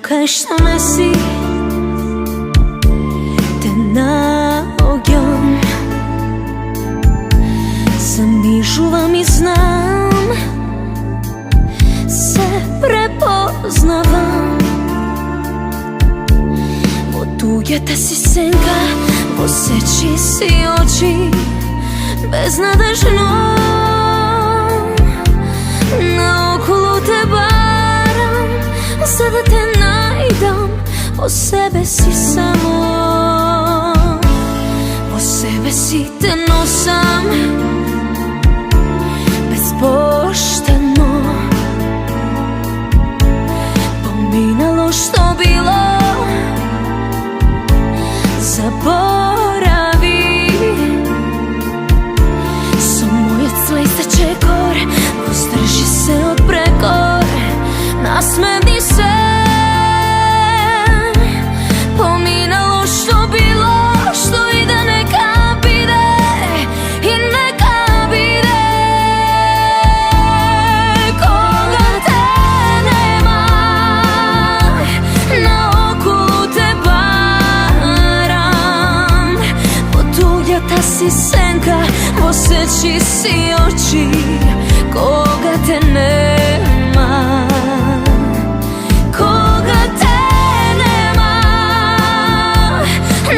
кажеш ме си те наоѓам. Замижувам и знам, се препознавам. Во туѓата си сенка, во сечи си очи, безнадежно наоколу те барам, за да те најдам. Во себе си само, во себе си те носам, безпоштено. Поминало што било, заборави. Со мојот слеј се чекор, воздржи се од прекор, насмевни се. Поминало што било, што иде нека биде, и нека биде. Кога те нема, наоколу те барам. Во туѓата си сенка, во сечи си очи, кога те нема. Кога те нема,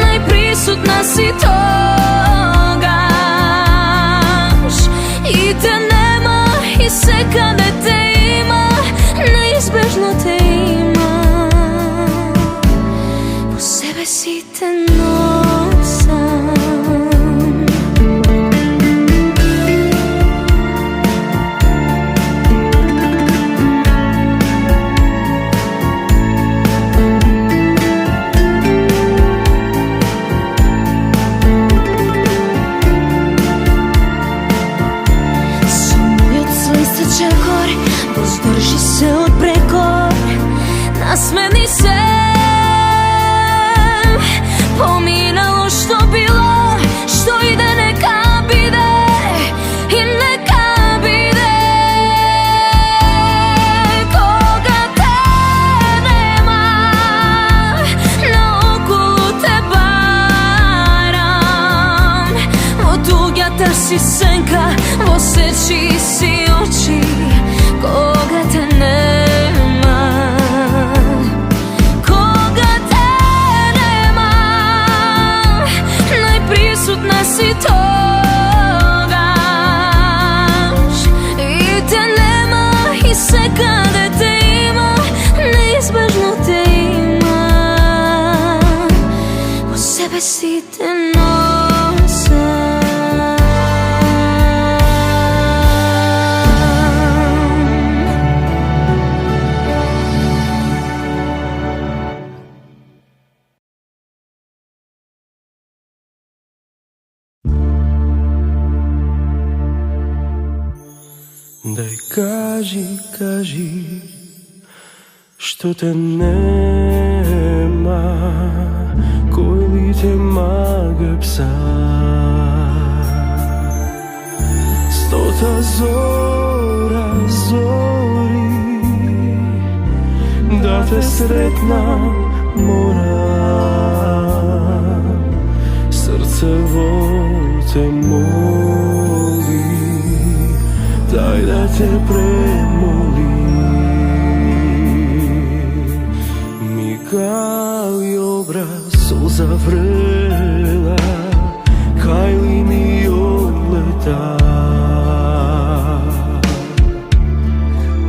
најприсутна си тогаш. И те нема, и секаде те има, неизбежно те има. Во себе си те носам. Воздржи се од прекор, насмени се. Поминало што било, што иде нека биде, и нека биде. Кога те нема, наоколу те барам. Во туѓата си сенка, во сечи си очи, кога те нема. Кога те нема, најприсутна си тогаш. И те нема, и секаде те има, неизбежно те има. Во себе си те носам. Дај кажи, што те нема, кој ли те мага пса. Стота зора зори, да те сретнам морам. Срцево те моли, дај да те премоли. Мигај образ, солза врела, кај ли ми одлета.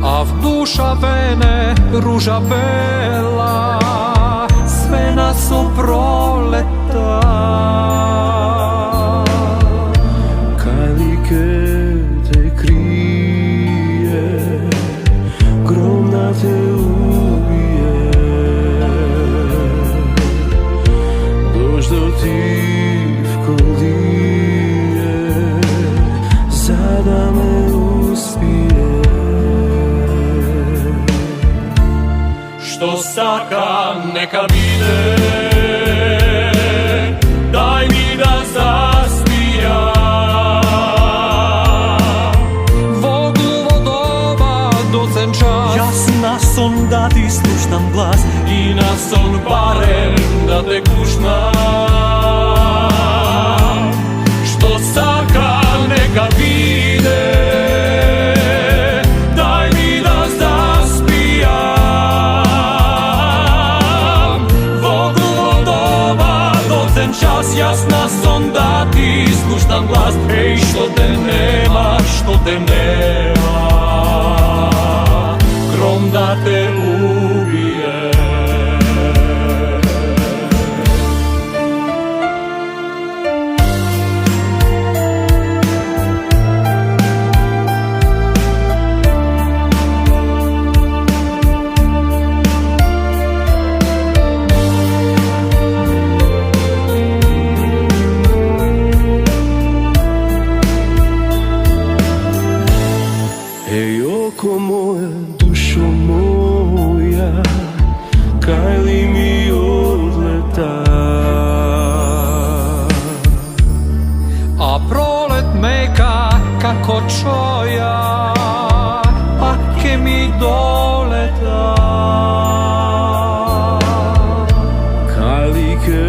А в душа вене ружа бела, свена со пролета. Кај ли ке те крие, гром да те убие. Дождот ти вколдие, за да ме успие. Што сакам нека биде, дај ми да заспијам. Во глуво доба доцен час, Јас на сон да ти слушнам глас и onda ti spuštam glas. Ej, što te nema, što te nema, grom da te ubije. Ej, oko moje, dušo moja, kaj li mi odleta? A prolet meka kako čoja, a ke mi doleta. Kaj li ke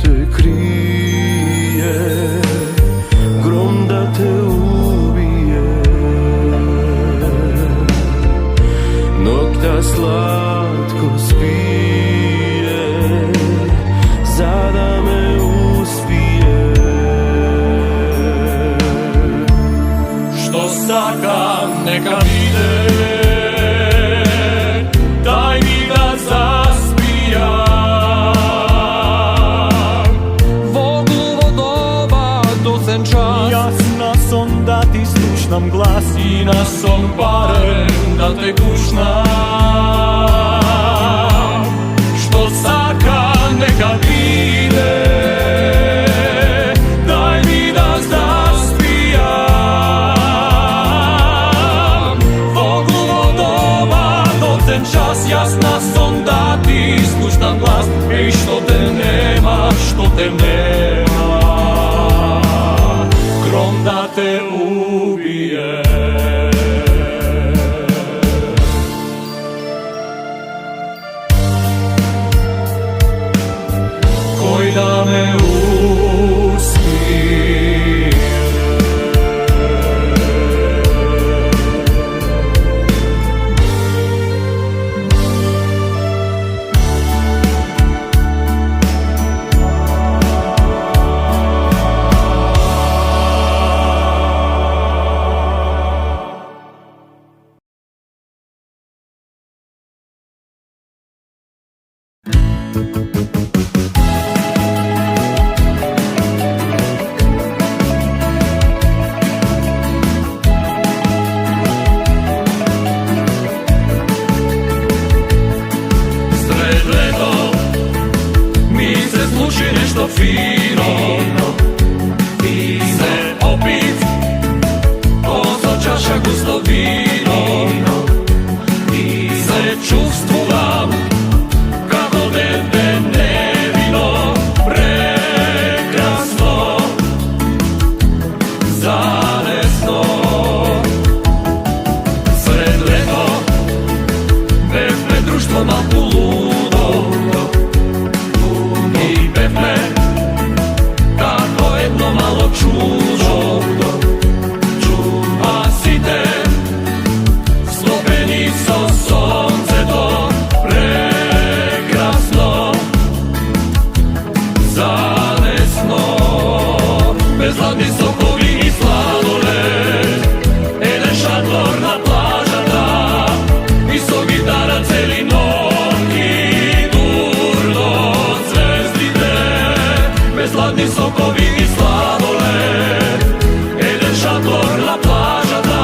te krije, grom da te ubije. Nokta slatko spije, zada me uspije. Što saka neka vide, daj mi da zaspijam. Vogluvo doba docen čas, Jasna son da ti slušam glas i na son barem da te kušnam. Što saka neka vide, daj mi da zaspijam. Vogluvo doba docen čas, jasna son da ti slušam glas. Ej, što te nema, što te nema, grom da te ubije. Koji da me uspije. Sred leto mi se sluši nešto fino, i se opit pozo čaša gusto vino, i se čuvstvujem kako dete nevino, prekrasno, zanesno. Sred leto bevne društvo malku ludo, i bevne tako jedno malo čudo, a site slobenico sonce to prekrasno, zanesno. Bezladni sokovi i sladoled, jedan šator na plažata, i so gitara celi noki, durno zvezdite. Bezladni sokovi i sladoled, jedan šator na plažata,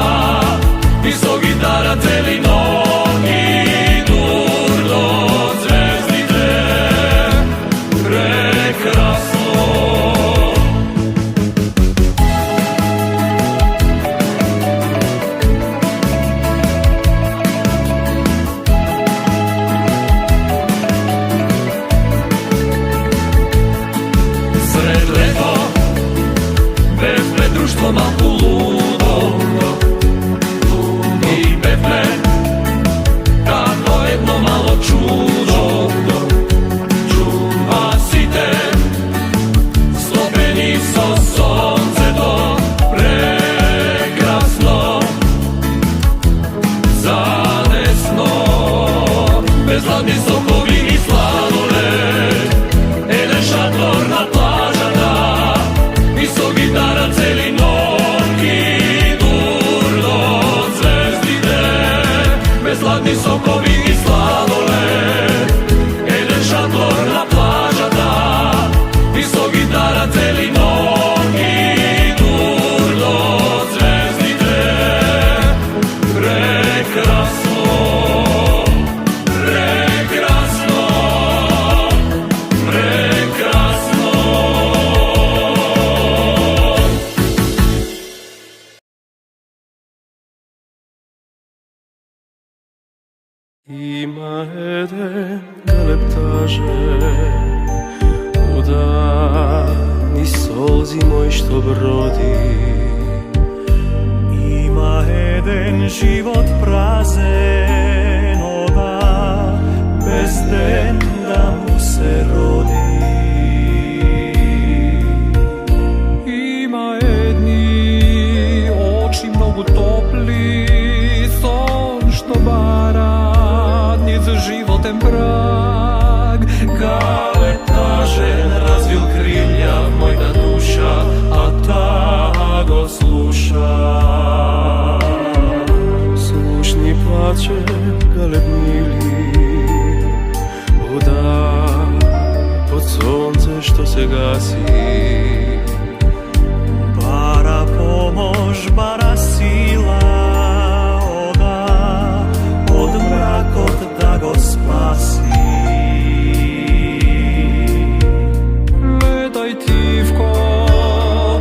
i so gitara celi noki, durno zvezdite. Prekrasno. Sred leto Ima jeden galeptaže udani solzi moj što brodi. Ima jeden život prazen, oda bez den da mu se rodi. Ima jedni oči mnogo topli, son što bara niz životem prag. Galeptažen razvil krilja mojta duša, a ta go sluša. Slušni plače galeb mili, uda pod sonce što se gasi. Bara pomož, bara sila, oda od mrakot da go spasi. Letaj tivko,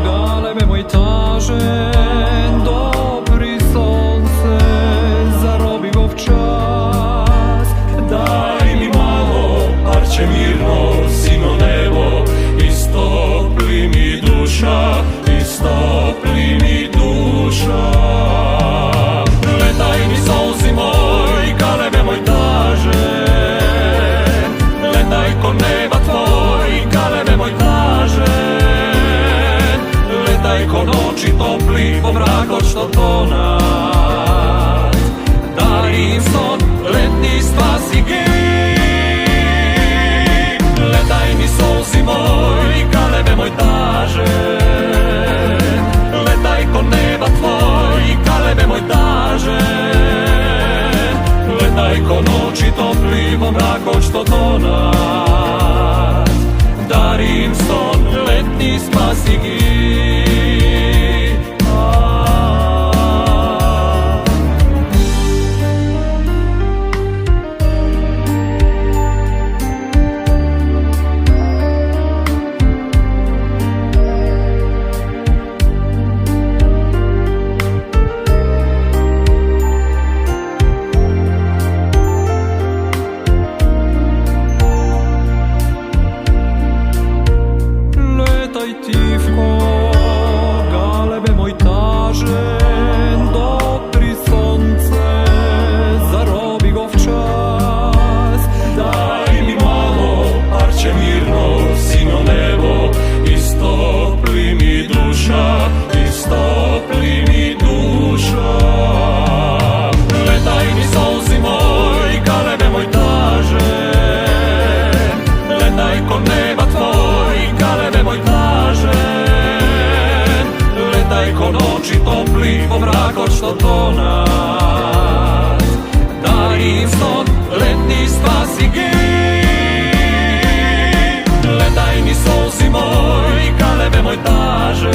galebe moj tažen, dobri sonce, zarobi go v čas. Daj mi malo, parče mirno, sino nebo, istopli mi duša, istopli mi duša. Letaj mi solzi moj, galebe moj taže, letaj ko neba tvoj, galebe moj taže, letaj ko noći topli, po mrakot što tonat. Daj im son, letni spasi gej. Letaj mi solzi moj, galebe moj taže, letaj ko neba tvoj, galebe moj taže, letaj ko noći topli, po mrakot što tonat. Darim son, letni spasi gej. Po mrakot što tonat. Daj im son, letni spasi gej. Letaj mi solzi moj, galebe moj taže,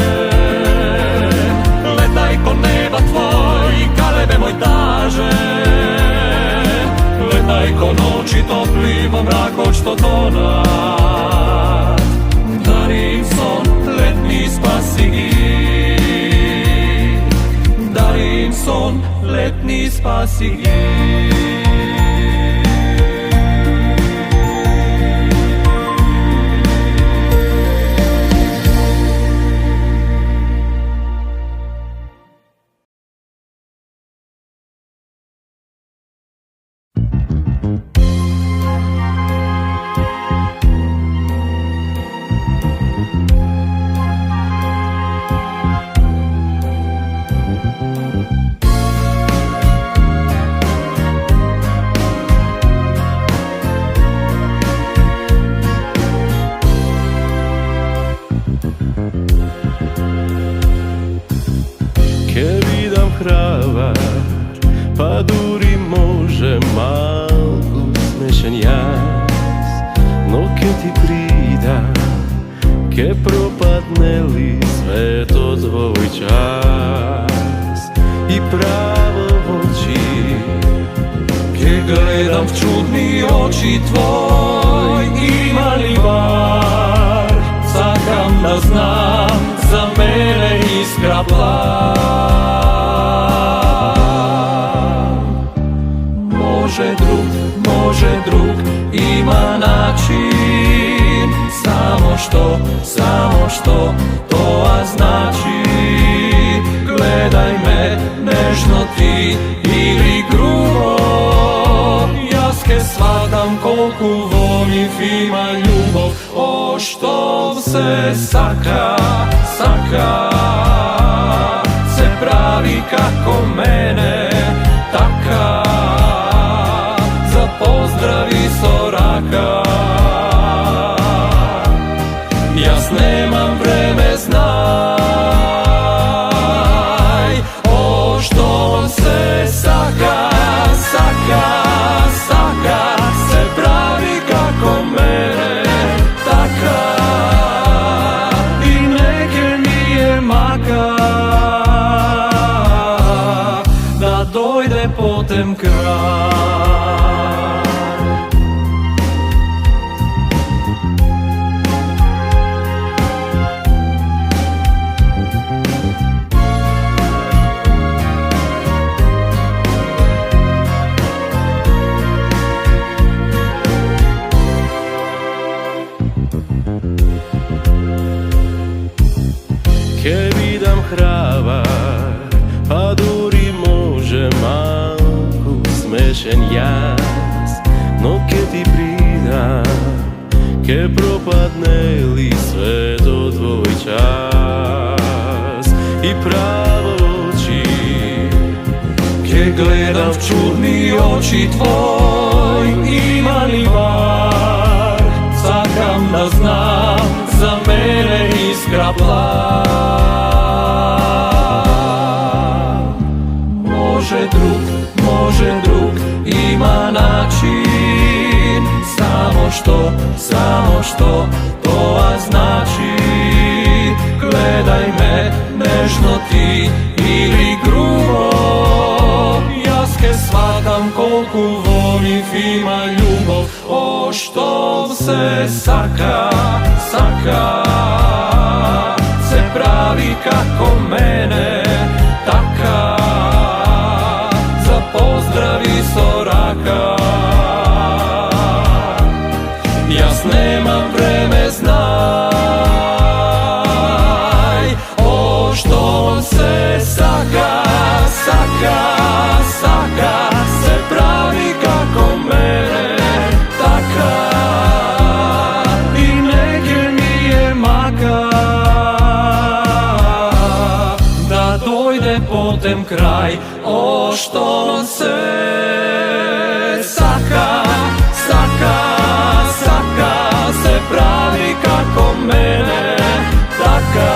letaj ko neba tvoj, galebe moj taže, letaj ko noći topli, po mrakot što tonat. Daj im son, letni spasi gej. Darim son, letni spasi gej. Ke vidam hravar, pa duri može malku smešen jas. No ke ti prida, ke propadne li sve to tvoj čas. I pravo v oči, ke gledam v čudni oči tvoj, ima li var, sakam da znam, za mene iskra plan. Može drugi što to znači. Gledaj me nežno ti ili grubo, jaske shvatam kolku volim ima ljubav. O što se saka, se pravi kako mene taka, za pozdravi soraka. Jas nemam vreme, znaj, o što se saka, se pravi kako mene taka, i neke mi je maka, da dojde potem kraj. Ke vidam hrabar, pa duri može malku smešen jas, no ke ti pridam, ke propadne li sve to tvoj čas i pravo oči, Ke gledam v čudni oči tvoj, ima li var, sakam da znam, za mene iskra plav. Može drug, ima način, samo što to znači. Gledaj me nežno ti ili grubo, jaske shvatam kolku volim ima ljubav. O što se saka, se pravi kako mene taka, za pozdravi soraka. Jas nemam vreme, znaj, o što se saka, se pravi kako mene taka, i neke mi je maka, da dojde potem kraj. O što se saka, se pravi kako mene taka,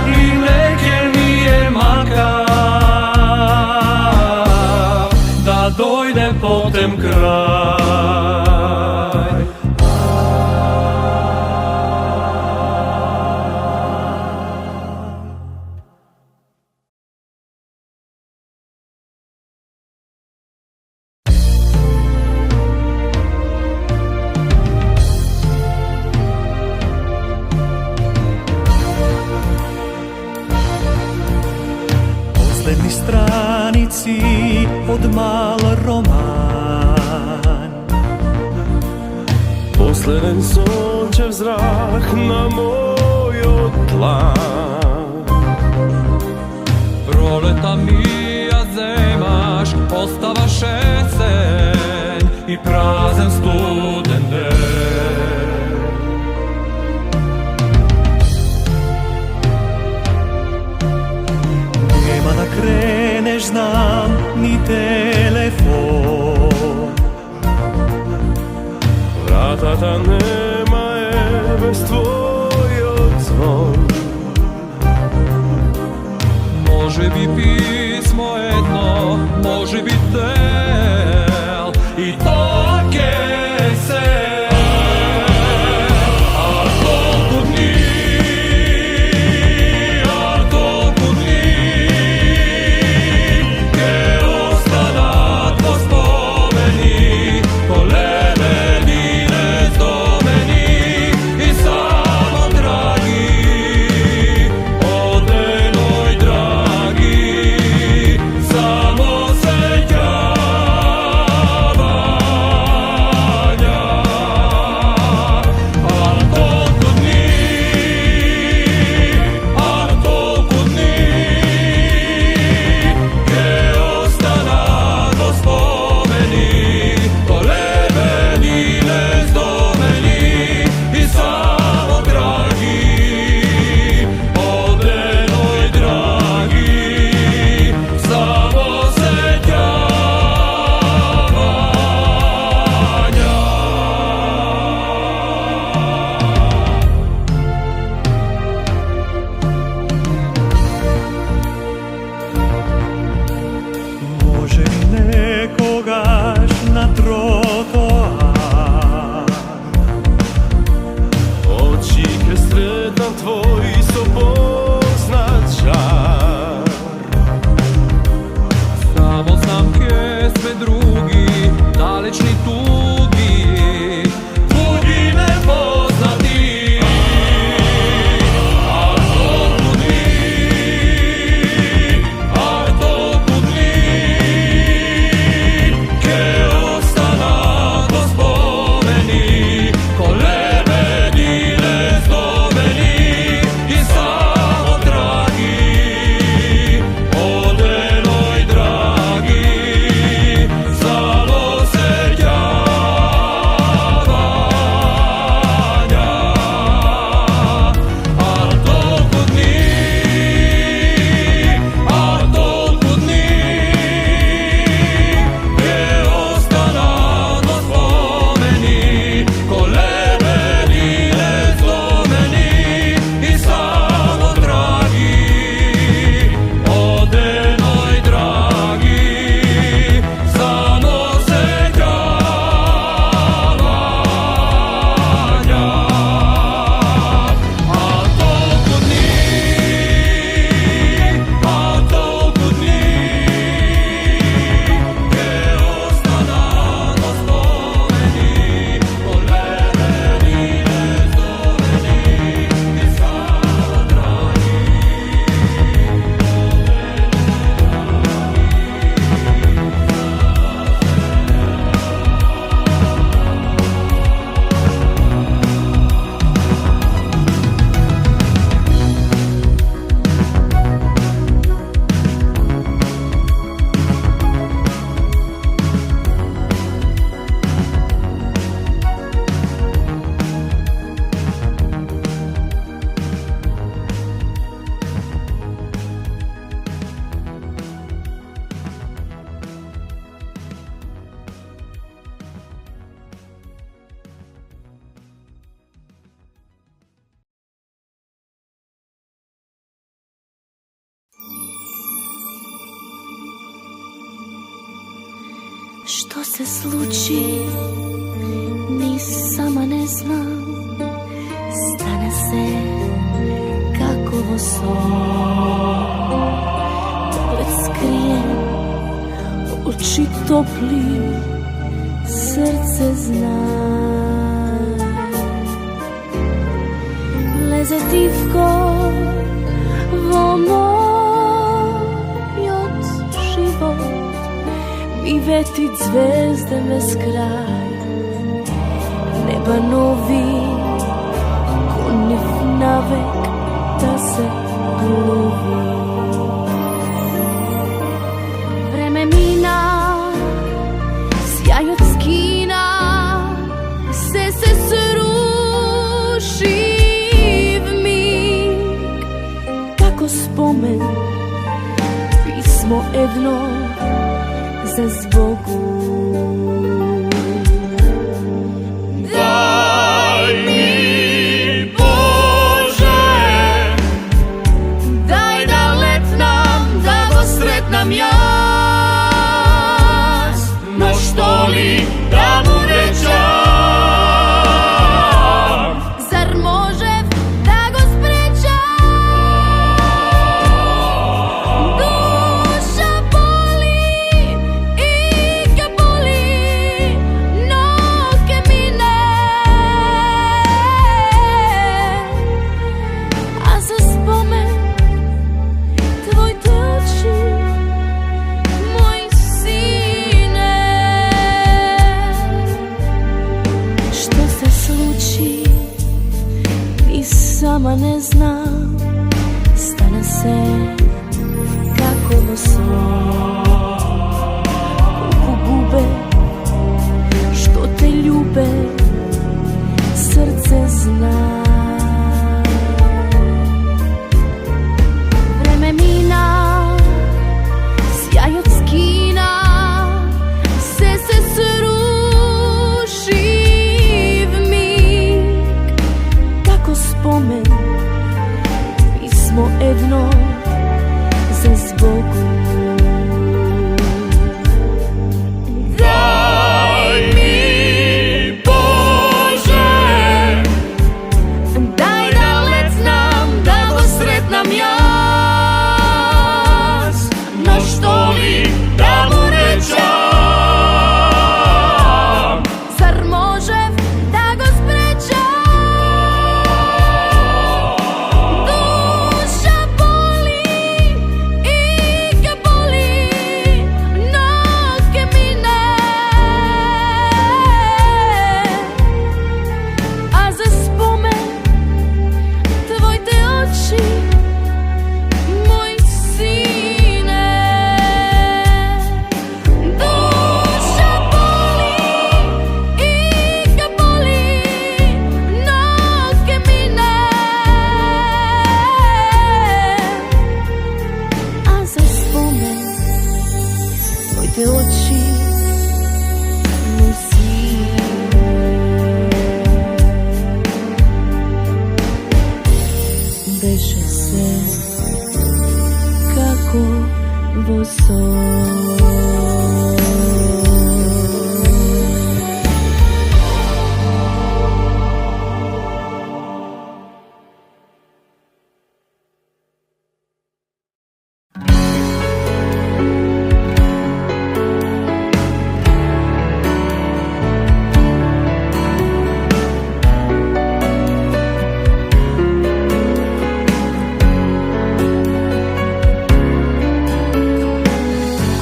i neke mi je maka, da dojde potem kraj. Poslednji stranici od mal roman, posleden sončev zrak na mojo dlan. proleta mija zemaš, ostava šesen i prazen studen den. Nema da kreneš, znam, ni telefon. Vratata nema je bez tvojog zvon. Može bi pismo jedno, može bi tel, i to se. A koliko dni, ke ostanat po spomeni, ko ledenine spomeni, i samo dragi, od enoj dragi. Što se sluči, ni sama ne znam. Stane se kakovo son, pogled skrijen, oči topli, srce zna. Leze divko vo moj od život, mi vetit zvezde bez kraj, neba novi, konif navek da se gluvi. Vreme mina, sjaj od skina, se sruši v mig, kako spomen, pismo jedno za zbogu. Daj mi, Bože, daj da letnam, da go sretnam jas, no što li da bude čam? Zar može da go sprečam? Duša boli i ga boli, noge mine, a za spomen tvoj te oči, moj sine. Što se sluči, ni sama ne znam. Stane se kakovo son, koliko gube, što te ljube, srce zna. Vreme mina, sjaj od skina, se sruši v mig, kako spomen, pismo jedno za zbogu. Daj mi, Bože, Daj da letnam, da go sretnam jas, no što li da bude čam? zar može da go sprečam? Duša boli i ga boli, noge mine, a za spomen tvoj te oči, moj sine. Duša boli i ga boli, noge mine, a za spomen tvoj te oči, moj sine. Beše se kako vo son.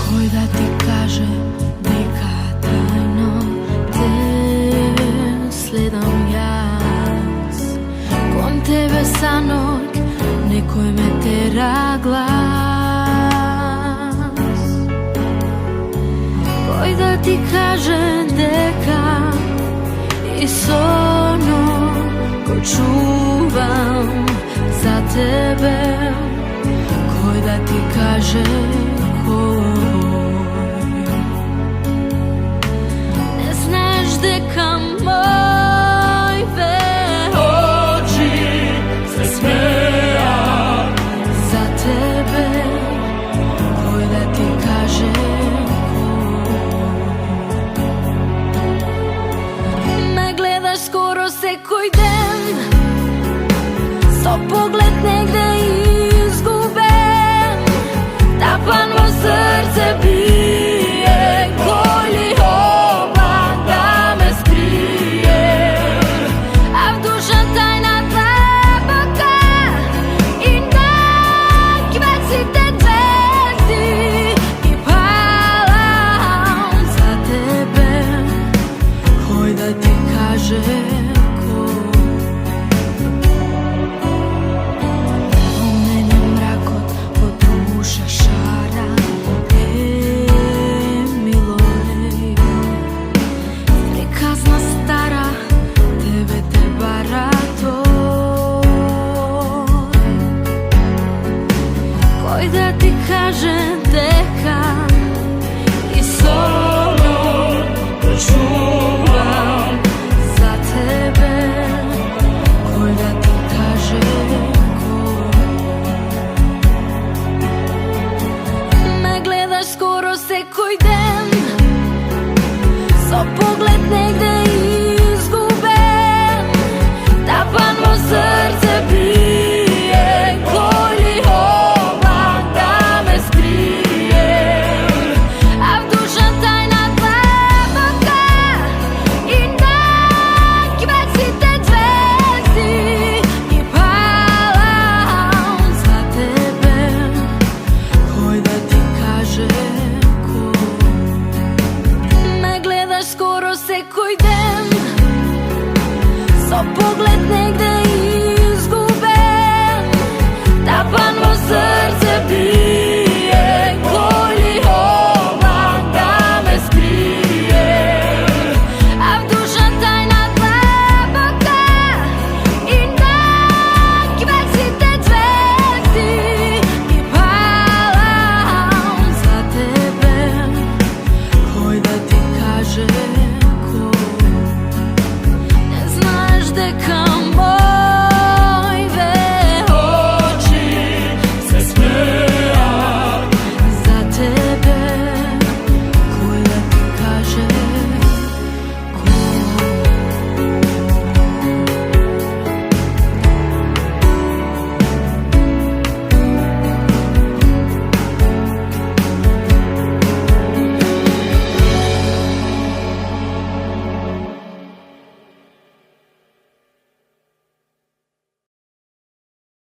Koj da ti kaže neka tajno te sledam jaz, kon tebe sanok nekoj me tera glas. Koj da ti kaže deka i sono ko čuvam za tebe, koj da ti kaže ne znaš deka moj Oči se smeja za tebe, koj da ti kaže negde izgubem, tapan во srce bije, koji oblak da me skrije, a v duša tajna dleboka i najkvecite dvesti i palam za tebe. Hoj da ti kažem ko mene mrakot od duša šara. Miloj, prikazna stara, tebe te barato. Koj da ti kažem